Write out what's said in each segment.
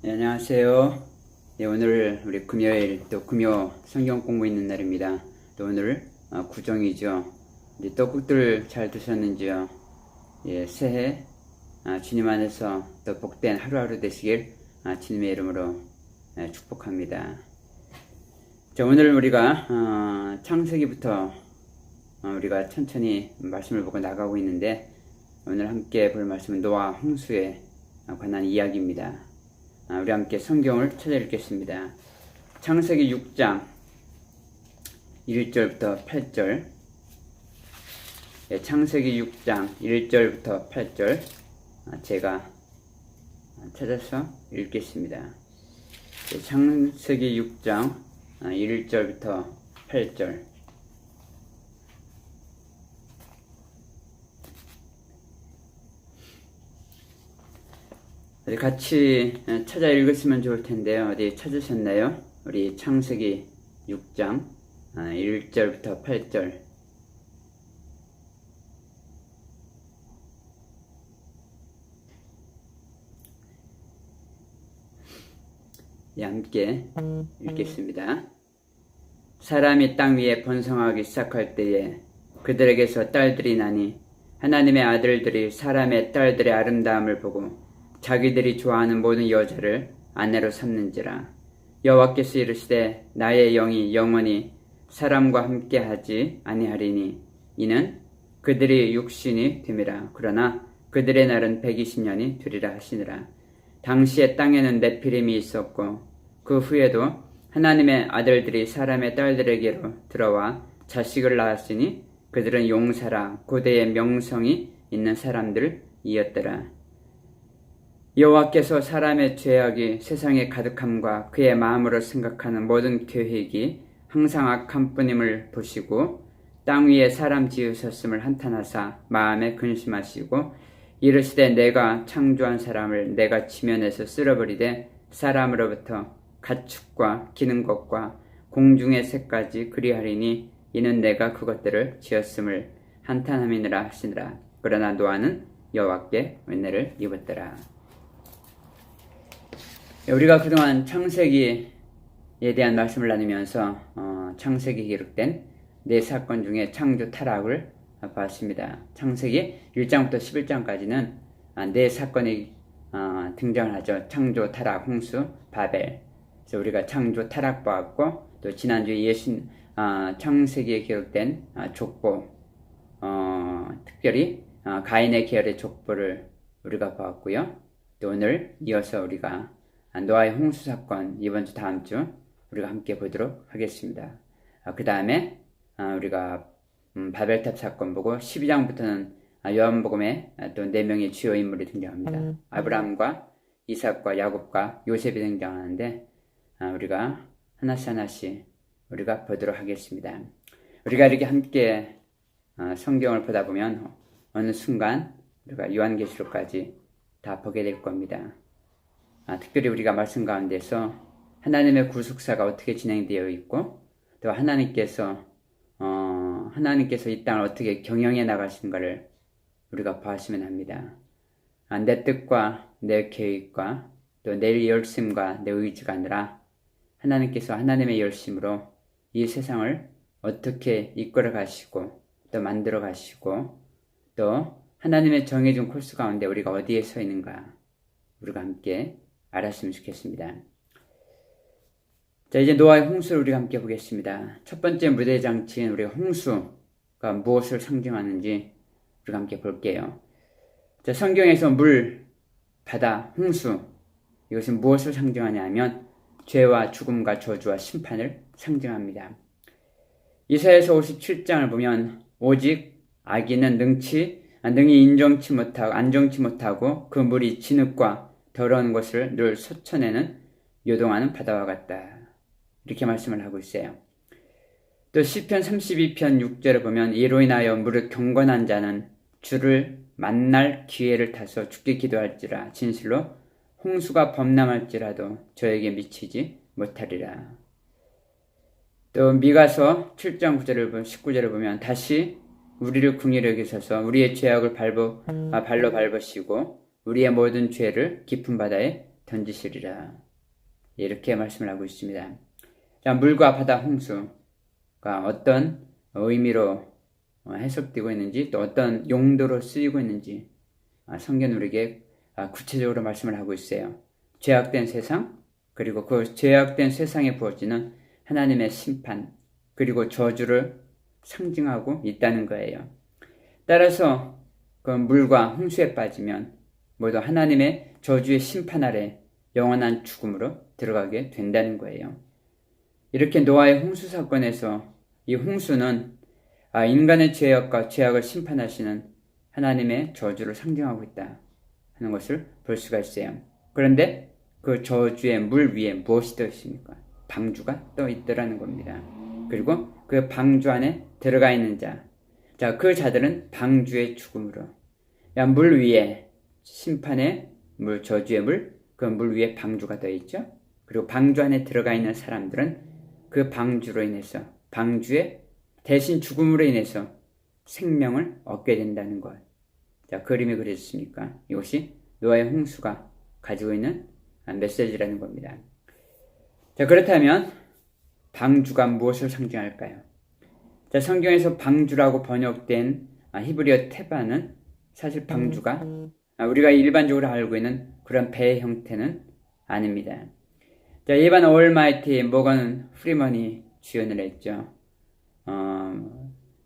네, 안녕하세요. 네, 오늘 우리 금요일 또 금요 성경 공부 있는 날입니다. 또 오늘 구정이죠. 우리 떡국들 잘 드셨는지요? 예, 새해 주님 안에서 또 복된 하루하루 되시길 주님의 이름으로 축복합니다. 자, 오늘 우리가 창세기부터 우리가 천천히 말씀을 보고 나가고 있는데 오늘 함께 볼 말씀은 노아 홍수에 관한 이야기입니다. 우리 함께 성경을 찾아 읽겠습니다. 창세기 6장 1절부터 8절. 창세기 6장 1절부터 8절 제가 찾아서 읽겠습니다. 창세기 6장 1절부터 8절. 어디 같이 찾아 읽었으면 좋을 텐데요. 어디 찾으셨나요? 우리 창세기 6장 1절부터 8절. 함께 읽겠습니다. 사람이 땅 위에 번성하기 시작할 때에 그들에게서 딸들이 나니 하나님의 아들들이 사람의 딸들의 아름다움을 보고 자기들이 좋아하는 모든 여자를 아내로 삼는지라. 여호와께서 이르시되 나의 영이 영원히 사람과 함께하지 아니하리니 이는 그들이 육신이 됨이라. 그러나 그들의 날은 120년이 되리라 하시니라. 당시에 땅에는 네피림이 있었고 그 후에도 하나님의 아들들이 사람의 딸들에게로 들어와 자식을 낳았으니 그들은 용사라 고대의 명성이 있는 사람들이었더라. 여호와께서 사람의 죄악이 세상에 가득함과 그의 마음으로 생각하는 모든 계획이 항상 악한 뿐임을 보시고 땅 위에 사람 지으셨음을 한탄하사 마음에 근심하시고 이르시되 내가 창조한 사람을 내가 지면에서 쓸어버리되 사람으로부터 가축과 기는 것과 공중의 새까지 그리하리니 이는 내가 그것들을 지었음을 한탄함이니라 하시니라. 그러나 노아는 여호와께 은혜를 입었더라. 우리가 그동안 창세기에 대한 말씀을 나누면서 창세기에 기록된 네 사건 중에 창조 타락을 봤습니다. 창세기 1장부터 11장까지는 네 사건이 등장을 하죠. 창조, 타락, 홍수, 바벨. 그래서 우리가 창조, 타락 보았고 또 지난주에 창세기에 기록된 족보, 특별히 가인의 계열의 족보를 우리가 보았고요. 또 오늘 이어서 우리가 노아의 홍수 사건 이번 주 다음 주 우리가 함께 보도록 하겠습니다. 그 다음에 우리가 바벨탑 사건 보고 12장부터는 요한복음에 또 4명의 주요 인물이 등장합니다. 아브라함과 이삭과 야곱과 요셉이 등장하는데 우리가 하나씩 우리가 보도록 하겠습니다. 우리가 이렇게 함께 성경을 보다 보면 어느 순간 우리가 요한계시록까지 다 보게 될 겁니다. 특별히 우리가 말씀 가운데서 하나님의 구속사가 어떻게 진행되어 있고 또 하나님께서 이 땅을 어떻게 경영해 나가시는가를 우리가 보았으면 합니다. 내 뜻과 내 계획과 또 내 열심과 내 의지가 아니라 하나님께서 하나님의 열심으로 이 세상을 어떻게 이끌어 가시고 또 만들어 가시고 또 하나님의 정해준 코스 가운데 우리가 어디에 서 있는가 우리가 함께 알았으면 좋겠습니다. 자, 이제 노아의 홍수를 우리가 함께 보겠습니다. 첫 번째 무대장치인 우리 홍수가 무엇을 상징하는지 우리가 함께 볼게요. 자, 성경에서 물, 바다, 홍수 이것은 무엇을 상징하냐 하면 죄와 죽음과 저주와 심판을 상징합니다. 이사야서 57장을 보면 오직 악인은 능히 안정치 못하고 그 물이 진흙과 더러운 것을 늘 솟쳐내는 요동하는 바다와 같다. 이렇게 말씀을 하고 있어요. 또 시편 32편 6절을 보면 이로 인하여 무릇 경건한 자는 주를 만날 기회를 타서 죽게 기도할지라 진실로 홍수가 범람할지라도 저에게 미치지 못하리라. 또 미가서 7장 19절을 보면 다시 우리를 긍휼히 여기셔서 우리의 죄악을 발로 밟으시고 우리의 모든 죄를 깊은 바다에 던지시리라. 이렇게 말씀을 하고 있습니다. 자, 물과 바다 홍수가 어떤 의미로 해석되고 있는지 또 어떤 용도로 쓰이고 있는지 성경은 우리에게 구체적으로 말씀을 하고 있어요. 죄악된 세상, 그리고 그 죄악된 세상에 부어지는 하나님의 심판, 그리고 저주를 상징하고 있다는 거예요. 따라서 그 물과 홍수에 빠지면 모두 하나님의 저주의 심판 아래 영원한 죽음으로 들어가게 된다는 거예요. 이렇게 노아의 홍수 사건에서 이 홍수는 인간의 죄악과 죄악을 심판하시는 하나님의 저주를 상징하고 있다 하는 것을 볼 수가 있어요. 그런데 그 저주의 물 위에 무엇이 떠 있습니까? 방주가 떠 있더라는 겁니다. 그리고 그 방주 안에 들어가 있는 자, 그 자들은 방주의 죽음으로, 물 위에 심판의 물, 저주의 물, 그 물 위에 방주가 떠 있죠. 그리고 방주 안에 들어가 있는 사람들은 그 방주로 인해서, 방주의 대신 죽음으로 인해서 생명을 얻게 된다는 것. 자, 그림이 그려졌습니까? 이것이 노아의 홍수가 가지고 있는 메시지라는 겁니다. 자, 그렇다면 방주가 무엇을 상징할까요? 자, 성경에서 방주라고 번역된 히브리어 테바는 사실 방주가 우리가 일반적으로 알고 있는 그런 배의 형태는 아닙니다. 자, 일반 올마이티 모건 프리먼이 주연을 했죠.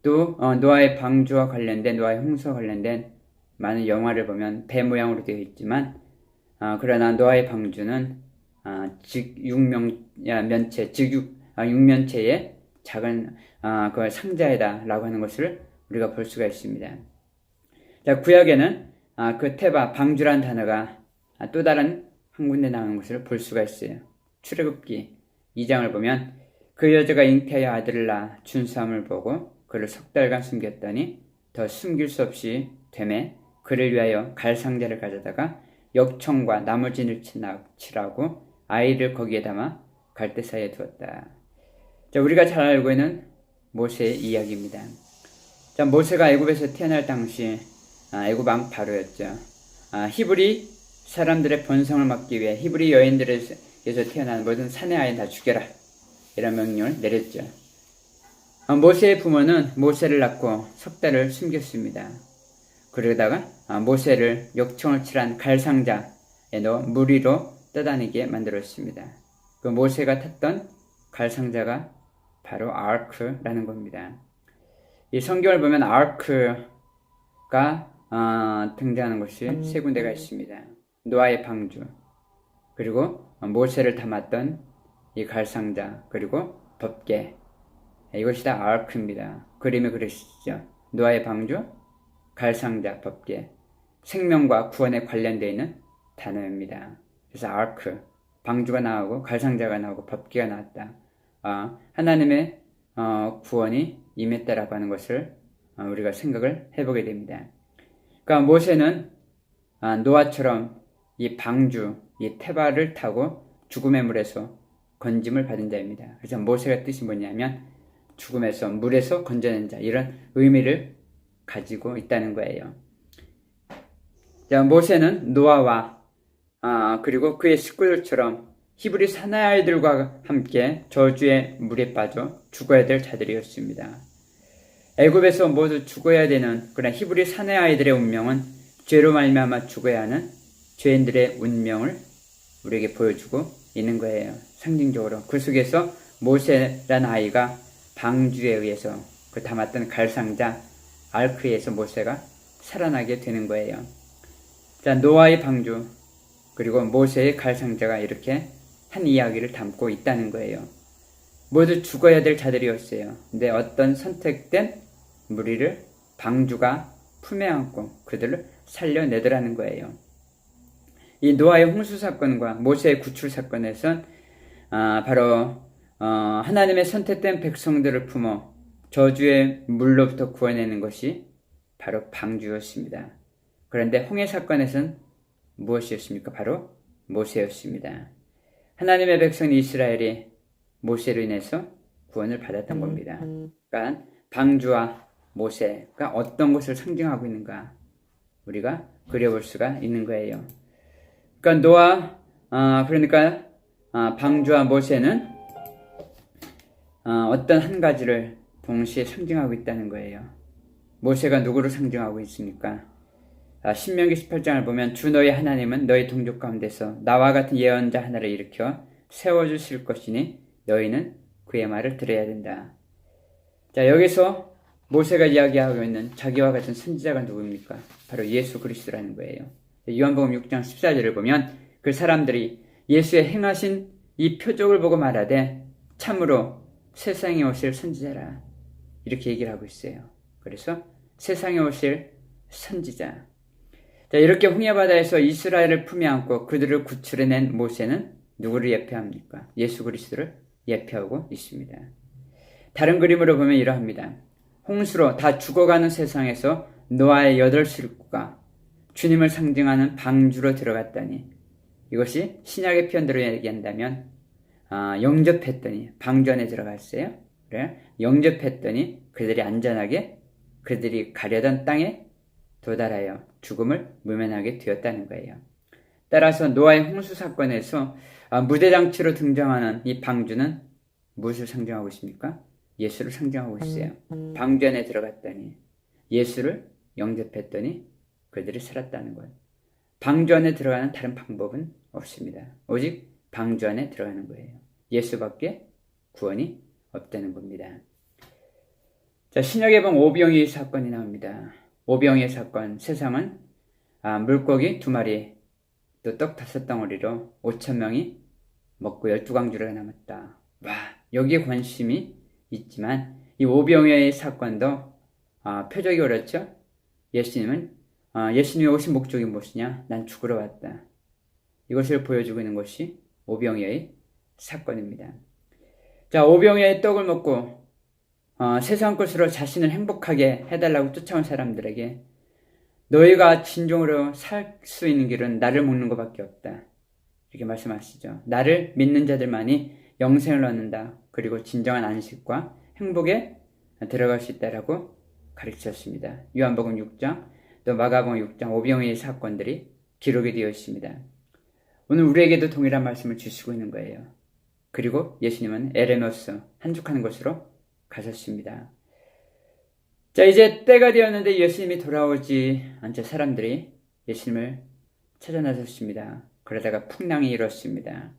또 노아의 방주와 관련된, 노아의 홍수와 관련된 많은 영화를 보면 배 모양으로 되어 있지만 그러나 노아의 방주는 육면체의 작은 그 상자이다라고 하는 것을 우리가 볼 수가 있습니다. 자, 구약에는 그 테바, 방주란 단어가 또 다른 한 군데 나오는 것을 볼 수가 있어요. 출애굽기 2장을 보면 그 여자가 잉태하여 아들을 낳아 준수함을 보고 그를 석 달간 숨겼더니 더 숨길 수 없이 되매 그를 위하여 갈상자를 가져다가 역청과 나무진을 칠하고 아이를 거기에 담아 갈대사이에 두었다. 자, 우리가 잘 알고 있는 모세의 이야기입니다. 자, 모세가 애굽에서 태어날 당시 애굽 왕 바로였죠. 히브리 사람들의 번성을 막기 위해 히브리 여인들에서 태어난 모든 사내 아이 다 죽여라, 이런 명령을 내렸죠. 모세의 부모는 모세를 낳고 석 달을 숨겼습니다. 그러다가 모세를 역청을 칠한 갈상자에 넣어 물 위로 떠다니게 만들었습니다. 그 모세가 탔던 갈상자가 바로 아크라는 겁니다. 이 성경을 보면 아크가 등장하는 곳이 세 군데가 있습니다. 노아의 방주, 그리고 모세를 담았던 이 갈상자, 그리고 법궤, 이것이 다 아크입니다. 그림에 그리시죠. 노아의 방주, 갈상자, 법궤, 생명과 구원에 관련되어 있는 단어입니다. 그래서 아크, 방주가 나오고 갈상자가 나오고 법궤가 나왔다. 하나님의 구원이 임했다라고 하는 것을 우리가 생각을 해보게 됩니다. 그러니까 모세는 노아처럼 이 방주, 이 테바를 타고 죽음의 물에서 건짐을 받은 자입니다. 그래서 모세가 뜻이 뭐냐면 죽음에서, 물에서 건져낸 자, 이런 의미를 가지고 있다는 거예요. 자, 모세는 노아와 그리고 그의 식구들처럼 히브리 사내아이들과 함께 저주의 물에 빠져 죽어야 될 자들이었습니다. 애굽에서 모두 죽어야 되는 그런 히브리 사내아이들의 운명은 죄로 말미암아 죽어야 하는 죄인들의 운명을 우리에게 보여주고 있는 거예요. 상징적으로 그 속에서 모세라는 아이가 방주에 의해서 그 담았던 갈상자 아크에 의해서 모세가 살아나게 되는 거예요. 자, 노아의 방주 그리고 모세의 갈상자가 이렇게 한 이야기를 담고 있다는 거예요. 모두 죽어야 될 자들이었어요. 근데 어떤 선택된 무리를 방주가 품에 안고 그들을 살려내더라는 거예요. 이 노아의 홍수 사건과 모세의 구출 사건에선 바로 하나님의 선택된 백성들을 품어 저주의 물로부터 구원내는 것이 바로 방주였습니다. 그런데 홍해 사건에선 무엇이었습니까? 바로 모세였습니다. 하나님의 백성 이스라엘이 모세로 인해서 구원을 받았던 겁니다. 그러니까 방주와 모세가 어떤 것을 상징하고 있는가 우리가 그려볼 수가 있는 거예요. 그러니까 노아 그러니까 방주와 모세는 어떤 한 가지를 동시에 상징하고 있다는 거예요. 모세가 누구를 상징하고 있습니까? 신명기 18장을 보면 주 너희 하나님은 너희 동족 가운데서 나와 같은 예언자 하나를 일으켜 세워주실 것이니 너희는 그의 말을 들어야 된다. 자, 여기서 모세가 이야기하고 있는 자기와 같은 선지자가 누구입니까? 바로 예수 그리스도라는 거예요. 요한복음 6장 14절을 보면 그 사람들이 예수의 행하신 이 표적을 보고 말하되 참으로 세상에 오실 선지자라, 이렇게 얘기를 하고 있어요. 그래서 세상에 오실 선지자. 자, 이렇게 홍해바다에서 이스라엘을 품에 안고 그들을 구출해낸 모세는 누구를 예표합니까? 예수 그리스도를 예표하고 있습니다. 다른 그림으로 보면 이러합니다. 홍수로 다 죽어가는 세상에서 노아의 8 식구가 주님을 상징하는 방주로 들어갔다니, 이것이 신약의 표현대로 얘기한다면 영접했더니, 방주 안에 들어갔어요. 그래? 영접했더니 그들이 안전하게 그들이 가려던 땅에 도달하여 죽음을 무면하게 되었다는 거예요. 따라서 노아의 홍수 사건에서 무대장치로 등장하는 이 방주는 무엇을 상징하고 있습니까? 예수를 상징하고 있어요. 방주 안에 들어갔더니, 예수를 영접했더니 그들이 살았다는 것. 방주 안에 들어가는 다른 방법은 없습니다. 오직 방주 안에 들어가는 거예요. 예수밖에 구원이 없다는 겁니다. 자, 신약에 보면 오병이의 사건이 나옵니다. 오병이의 사건, 세상은 물고기 2마리 또 떡 5덩어리로 5,000명이 먹고 12광주리가 남았다. 와, 여기에 관심이 있지만 이 오병이의 사건도 표적이 그렇죠. 예수님이 오신 목적이 무엇이냐? 난 죽으러 왔다. 이것을 보여주고 있는 것이 오병이의 사건입니다. 자, 오병이의 떡을 먹고 세상 것으로 자신을 행복하게 해달라고 쫓아온 사람들에게 너희가 진정으로 살 수 있는 길은 나를 먹는 것밖에 없다, 이렇게 말씀하시죠. 나를 믿는 자들만이 영생을 얻는다. 그리고 진정한 안식과 행복에 들어갈 수 있다라고 가르치셨습니다. 요한복음 6장 또 마가복음 6장 오병이의 사건들이 기록이 되어 있습니다. 오늘 우리에게도 동일한 말씀을 주시고 있는 거예요. 그리고 예수님은 에레노스, 한죽하는 곳으로 가셨습니다. 자, 이제 때가 되었는데 예수님이 돌아오지 않자 사람들이 예수님을 찾아 나섰습니다. 그러다가 풍랑이 일었습니다.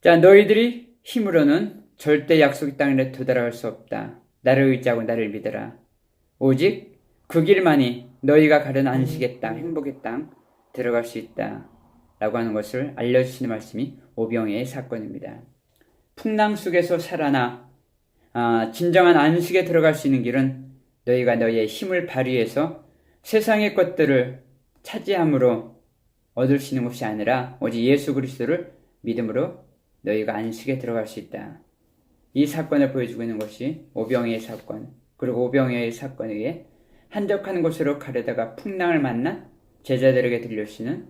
자, 너희들이 힘으로는 절대 약속의 땅에 도달할 수 없다. 나를 의지하고 나를 믿어라. 오직 그 길만이 너희가 가려는 안식의 땅, 행복의 땅 들어갈 수 있다 라고 하는 것을 알려주시는 말씀이 오병이의 사건입니다. 풍랑 속에서 살아나 진정한 안식에 들어갈 수 있는 길은 너희가 너희의 힘을 발휘해서 세상의 것들을 차지함으로 얻을 수 있는 것이 아니라 오직 예수 그리스도를 믿음으로 너희가 안식에 들어갈 수 있다. 이 사건을 보여주고 있는 것이 오병이의 사건, 그리고 오병이의 사건에 의해 한적한 곳으로 가려다가 풍랑을 만난 제자들에게 들려주시는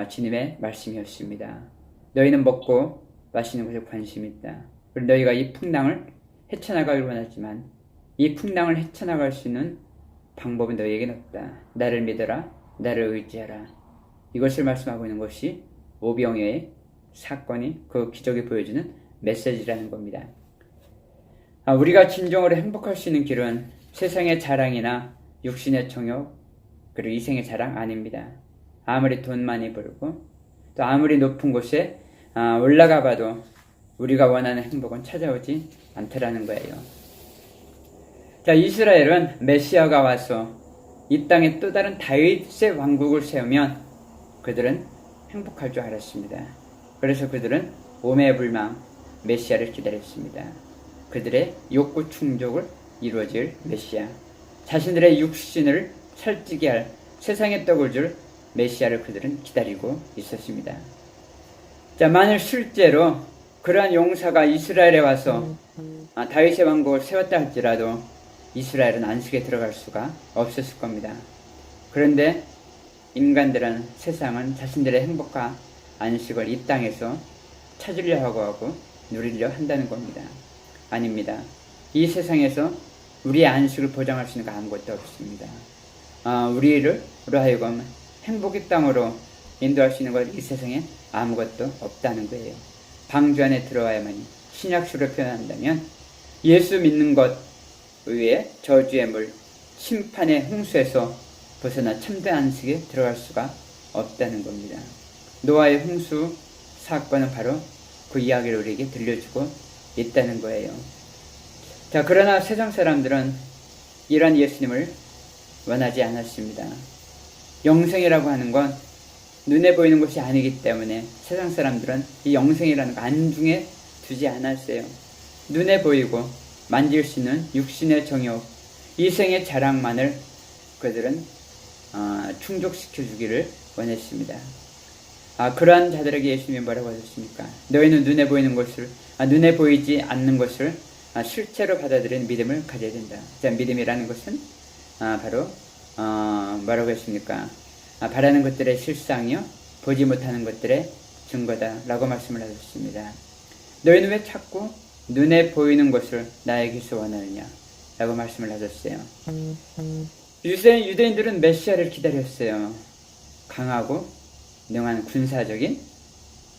주님의 말씀이었습니다. 너희는 먹고 마시는 것에 관심이 있다. 그리고 너희가 이 풍랑을 헤쳐나가길 원하지만 이 풍랑을 헤쳐나갈 수 있는 방법은 너희에게는 없다. 나를 믿어라. 나를 의지하라. 이것을 말씀하고 있는 것이 오병이의 사건이, 그 기적이 보여주는 메시지라는 겁니다. 우리가 진정으로 행복할 수 있는 길은 세상의 자랑이나 육신의 정욕, 그리고 이생의 자랑 아닙니다. 아무리 돈 많이 벌고 또 아무리 높은 곳에 올라가 봐도 우리가 원하는 행복은 찾아오지 않더라는 거예요. 자, 이스라엘은 메시아가 와서 이 땅에 또 다른 다윗의 왕국을 세우면 그들은 행복할 줄 알았습니다. 그래서 그들은 오매불망 메시아를 기다렸습니다. 그들의 욕구 충족을 이루어질 메시아, 자신들의 육신을 살찌게 할 세상의 떡을 줄 메시아를 그들은 기다리고 있었습니다. 자, 만일 실제로 그러한 용사가 이스라엘에 와서 다윗의 왕국을 세웠다 할지라도 이스라엘은 안식에 들어갈 수가 없었을 겁니다. 그런데 인간들은, 세상은 자신들의 행복과 안식을 이 땅에서 찾으려 하고 누리려 한다는 겁니다. 아닙니다. 이 세상에서 우리의 안식을 보장할 수 있는 거 아무것도 없습니다. 우리로 하여금 행복의 땅으로 인도할 수 있는 것 이 세상에 아무것도 없다는 거예요. 방주 안에 들어와야만이 신약수로 표현한다면 예수 믿는 것 외에 저주의 물, 심판의 홍수에서 벗어나 참된 안식에 들어갈 수가 없다는 겁니다. 노아의 홍수 사건은 바로 그 이야기를 우리에게 들려주고 있다는 거예요. 자, 그러나 세상 사람들은 이런 예수님을 원하지 않았습니다. 영생이라고 하는 건 눈에 보이는 것이 아니기 때문에 세상 사람들은 이 영생이라는 거 안중에 두지 않았어요. 눈에 보이고 만질 수 있는 육신의 정욕, 이생의 자랑만을 그들은 충족시켜 주기를 원했습니다. 그러한 자들에게 예수님이 뭐라고 하셨습니까? 너희는 눈에 보이는 것을, 눈에 보이지 않는 것을 실체로 받아들이는 믿음을 가져야 된다. 자, 믿음이라는 것은 바로 뭐라고 했습니까? 바라는 것들의 실상이요, 보지 못하는 것들의 증거다 라고 말씀을 하셨습니다. 너희는 왜 자꾸 눈에 보이는 것을 나에게서 원하느냐 라고 말씀을 하셨어요. 유대인들은 메시아를 기다렸어요. 강하고 능한 군사적인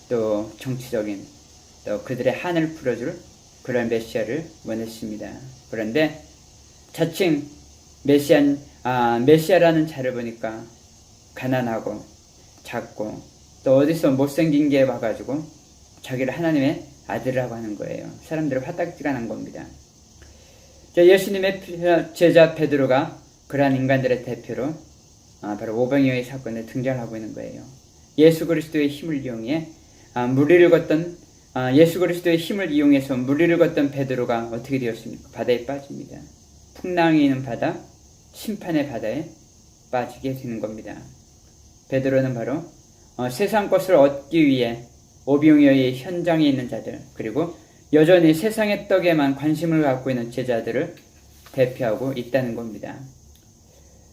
또 정치적인 또 그들의 한을 풀어줄 그런 메시아를 원했습니다. 그런데 자칭 메시아라는 자를 보니까 가난하고 작고 또 어디서 못생긴 게 와가지고 자기를 하나님의 아들이라고 하는 거예요. 사람들을 화딱지가 난 겁니다. 예수님의 제자 베드로가 그러한 인간들의 대표로 바로 오병이어의 사건에 등장하고 있는 거예요. 예수 그리스도의 힘을 이용해 예수 그리스도의 힘을 이용해서 무리를 걷던 베드로가 어떻게 되었습니까? 바다에 빠집니다. 풍랑이 있는 바다, 심판의 바다에 빠지게 되는 겁니다. 베드로는 바로 세상 것을 얻기 위해 오병이어의 현장에 있는 자들, 그리고 여전히 세상의 떡에만 관심을 갖고 있는 제자들을 대표하고 있다는 겁니다.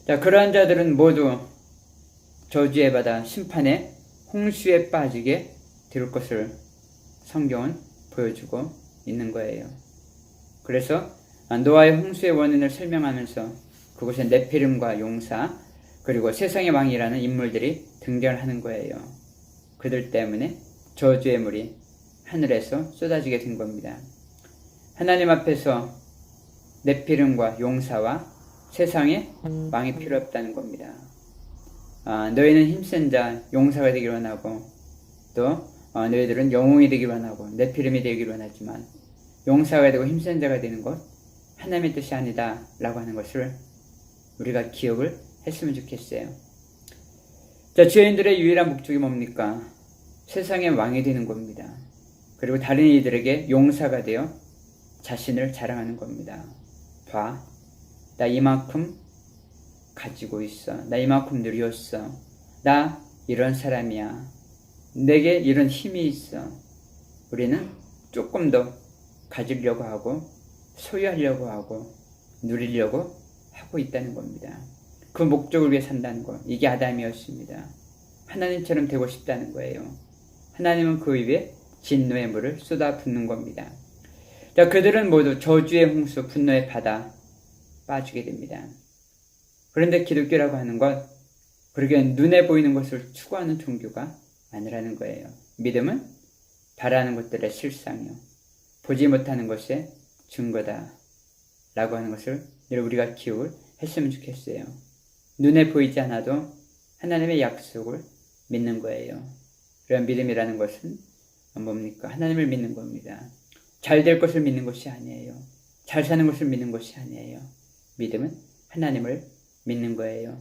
자, 그러한 자들은 모두 저주의 바다, 심판의 홍수에 빠지게 될 것을 성경은 보여주고 있는 거예요. 그래서 노아의 홍수의 원인을 설명하면서 그곳에 네피림과 용사, 그리고 세상의 왕이라는 인물들이 등장하는 거예요. 그들 때문에 저주의 물이 하늘에서 쏟아지게 된 겁니다. 하나님 앞에서 네피림과 용사와 세상의 왕이 필요 없다는 겁니다. 너희는 힘센 자, 용사가 되기를 원하고 또 너희들은 영웅이 되기를 원하고 네피림이 되기를 원하지만 용사가 되고 힘센 자가 되는 것 하나님의 뜻이 아니다 라고 하는 것을 우리가 기억을 했으면 좋겠어요. 자, 죄인들의 유일한 목적이 뭡니까? 세상의 왕이 되는 겁니다. 그리고 다른 이들에게 용사가 되어 자신을 자랑하는 겁니다. 봐, 나 이만큼 가지고 있어. 나 이만큼 누렸어. 나 이런 사람이야. 내게 이런 힘이 있어. 우리는 조금 더 가지려고 하고 소유하려고 하고 누리려고 하고 있다는 겁니다. 그 목적을 위해 산다는 것. 이게 아담이었습니다. 하나님처럼 되고 싶다는 거예요. 하나님은 그 위에 진노의 물을 쏟아붓는 겁니다. 자, 그들은 모두 저주의 홍수, 분노의 바다 빠지게 됩니다. 그런데 기독교라고 하는 것, 그러게 눈에 보이는 것을 추구하는 종교가 아니라는 거예요. 믿음은 바라는 것들의 실상이요, 보지 못하는 것의 증거다 라고 하는 것을 늘 우리가 기억을 했으면 좋겠어요. 눈에 보이지 않아도 하나님의 약속을 믿는 거예요. 그런 믿음이라는 것은 뭡니까? 하나님을 믿는 겁니다. 잘 될 것을 믿는 것이 아니에요. 잘 사는 것을 믿는 것이 아니에요. 믿음은 하나님을 믿는 거예요.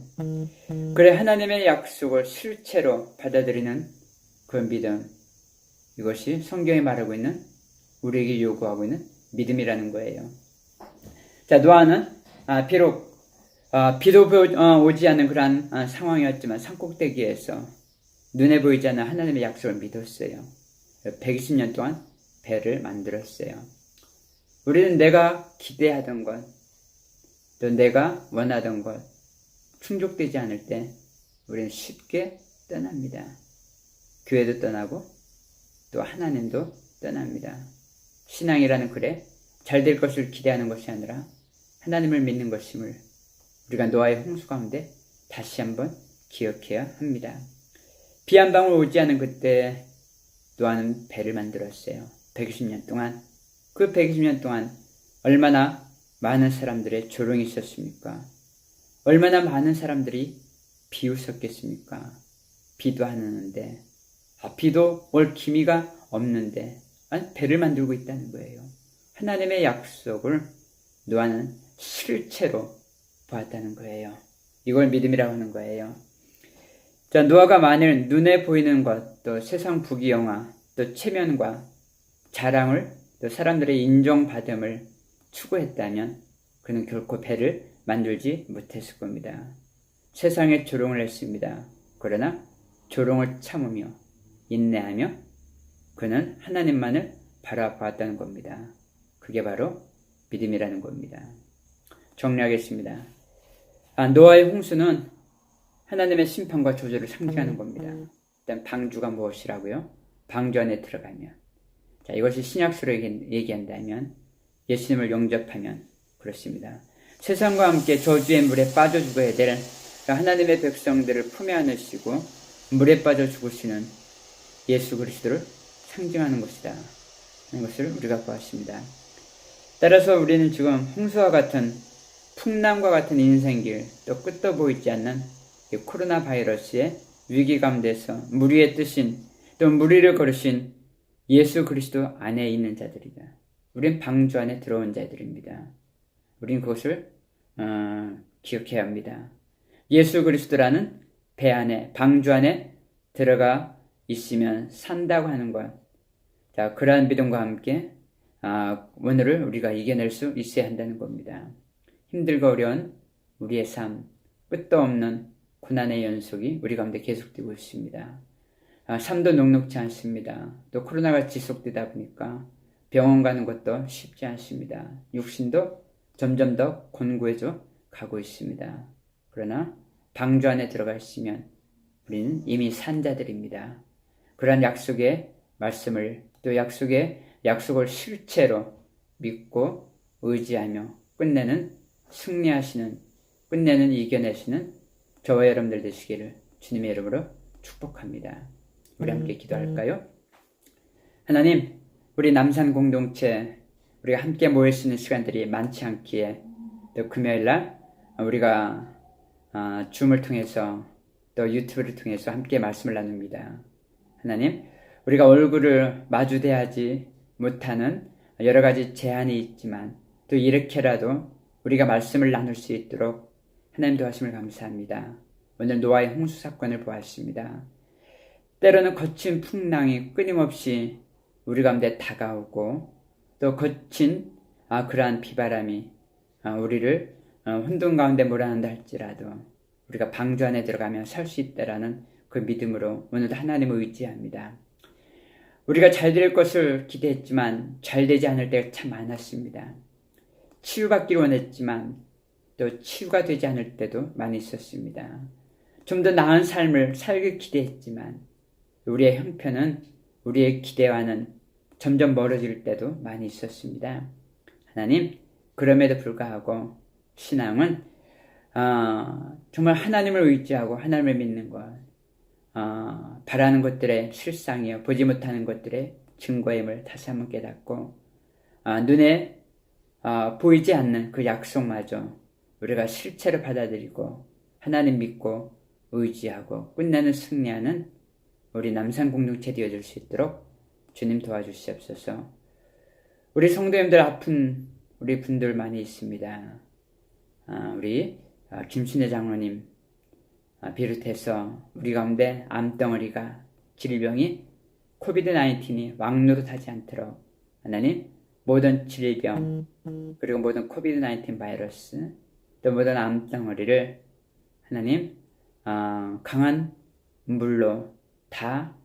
그래, 하나님의 약속을 실체로 받아들이는 그 믿음, 이것이 성경이 말하고 있는, 우리에게 요구하고 있는 믿음이라는 거예요. 자, 노아는 비록 비도 오지 않는 그러한 상황이었지만 산꼭대기에서 눈에 보이지 않는 하나님의 약속을 믿었어요. 120년 동안 배를 만들었어요. 우리는 내가 기대하던 것, 또 내가 원하던 것 충족되지 않을 때 우리는 쉽게 떠납니다. 교회도 떠나고 또 하나님도 떠납니다. 신앙이라는 글에 잘 될 것을 기대하는 것이 아니라 하나님을 믿는 것임을 우리가 노아의 홍수 가운데 다시 한번 기억해야 합니다. 비 한 방울 오지 않은 그때 노아는 배를 만들었어요. 120년 동안. 그 120년 동안 얼마나 많은 사람들의 조롱이 있었습니까? 얼마나 많은 사람들이 비웃었겠습니까? 비도 안 오는데, 비도 올 기미가 없는데, 배를 만들고 있다는 거예요. 하나님의 약속을 노아는 실체로 보았다는 거예요. 이걸 믿음이라고 하는 거예요. 자, 노아가 만일 눈에 보이는 것, 또 세상 부귀영화, 또 체면과 자랑을, 또 사람들의 인정받음을 추구했다면 그는 결코 배를 만들지 못했을 겁니다. 세상에 조롱을 했습니다. 그러나 조롱을 참으며 인내하며 그는 하나님만을 바라보았다는 겁니다. 그게 바로 믿음이라는 겁니다. 정리하겠습니다. 노아의 홍수는 하나님의 심판과 조절을 상징하는 겁니다. 일단 방주가 무엇이라고요? 방주 안에 들어가면. 자, 이것이 신약수로 얘기한다면, 예수님을 영접하면 그렇습니다. 세상과 함께 저주의 물에 빠져 죽어야 될 하나님의 백성들을 품에 안으시고 물에 빠져 죽으시는 예수 그리스도를 상징하는 것이다. 하는 것을 우리가 보았습니다. 따라서 우리는 지금 홍수와 같은 풍랑과 같은 인생길, 또 끝도 보이지 않는 이 코로나 바이러스의 위기 가운데서 물 위에 뜨신, 또 물 위를 걸으신 예수 그리스도 안에 있는 자들이다. 우린 방주 안에 들어온 자들입니다. 우린 그것을 기억해야 합니다. 예수 그리스도라는 배 안에, 방주 안에 들어가 있으면 산다고 하는 것. 자, 그러한 믿음과 함께 오늘을 우리가 이겨낼 수 있어야 한다는 겁니다. 힘들고 어려운 우리의 삶, 끝도 없는 고난의 연속이 우리 가운데 계속되고 있습니다. 삶도 녹록지 않습니다. 또 코로나가 지속되다 보니까 병원 가는 것도 쉽지 않습니다. 육신도 점점 더 곤고해져 가고 있습니다. 그러나 방주 안에 들어가 있으면 우리는 이미 산 자들입니다. 그러한 약속의 말씀을, 또 약속을 실체로 믿고 의지하며 끝내는 이겨내시는 저와 여러분들 되시기를 주님의 이름으로 축복합니다. 우리 함께 기도할까요? 하나님, 우리 남산 공동체, 우리가 함께 모일 수 있는 시간들이 많지 않기에 또 금요일날 우리가 줌을 통해서 또 유튜브를 통해서 함께 말씀을 나눕니다. 하나님, 우리가 얼굴을 마주대하지 못하는 여러 가지 제한이 있지만 또 이렇게라도 우리가 말씀을 나눌 수 있도록 하나님 도와주심을 감사합니다. 오늘 노아의 홍수 사건을 보았습니다. 때로는 거친 풍랑이 끊임없이 우리 가운데 다가오고 또 거친 그러한 비바람이 우리를 혼돈 가운데 몰아낸다 할지라도 우리가 방주 안에 들어가면 살 수 있다라는 그 믿음으로 오늘도 하나님을 의지합니다. 우리가 잘 될 것을 기대했지만 잘 되지 않을 때가 참 많았습니다. 치유받기를 원했지만 또 치유가 되지 않을 때도 많이 있었습니다. 좀 더 나은 삶을 살길 기대했지만 우리의 형편은 우리의 기대와는 점점 멀어질 때도 많이 있었습니다. 하나님, 그럼에도 불구하고 신앙은 정말 하나님을 의지하고 하나님을 믿는 것, 바라는 것들의 실상이요 보지 못하는 것들의 증거임을 다시 한번 깨닫고 눈에 보이지 않는 그 약속마저 우리가 실체로 받아들이고 하나님 믿고 의지하고 끝내는 승리하는 우리 남산 공동체 되어줄 수 있도록 주님 도와주시옵소서. 우리 성도님들 아픈 우리 분들 많이 있습니다. 우리 김순애 장로님 비롯해서 우리 가운데 암덩어리가 질병이 코비드-19이 왕노릇하지 않도록 하나님 모든 질병 그리고 모든 코비드-19 바이러스 또 모든 암덩어리를 하나님 강한 물로 다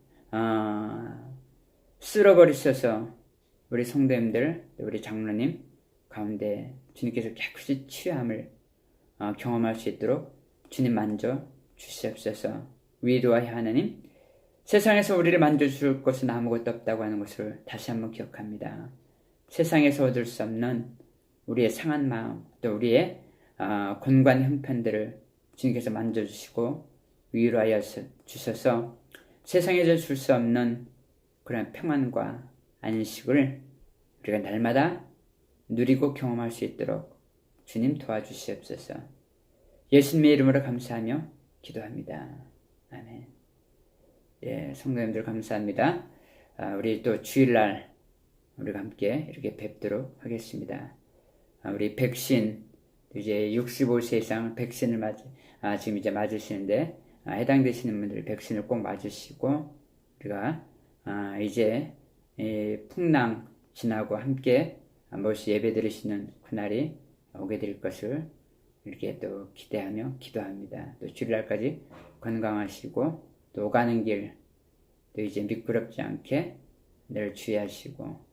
쓸어버리셔서 우리 성도님들 우리 장로님 가운데 주님께서 깨끗이 치유함을 경험할 수 있도록 주님 만져 주시옵소서. 위로와 하나님, 세상에서 우리를 만져줄 것은 아무것도 없다고 하는 것을 다시 한번 기억합니다. 세상에서 얻을 수 없는 우리의 상한 마음, 또 우리의 곤고한 형편들을 주님께서 만져주시고 위로하여 주셔서 세상에서 줄 수 없는 그런 평안과 안식을 우리가 날마다 누리고 경험할 수 있도록 주님 도와주시옵소서. 예수님의 이름으로 감사하며 기도합니다. 아멘. 예, 성도님들 감사합니다. 우리 또 주일날 우리가 함께 이렇게 뵙도록 하겠습니다. 우리 백신 이제 65세 이상 백신을 지금 이제 맞으시는데 해당되시는 분들 백신을 꼭 맞으시고 우리가 이제 풍랑 지나고 함께 한번씩 예배 드리시는 그날이 오게 될 것을 이렇게 또 기대하며 기도합니다. 또 주일날까지 건강하시고 또 오가는 길 또 이제 미끄럽지 않게 늘 주의하시고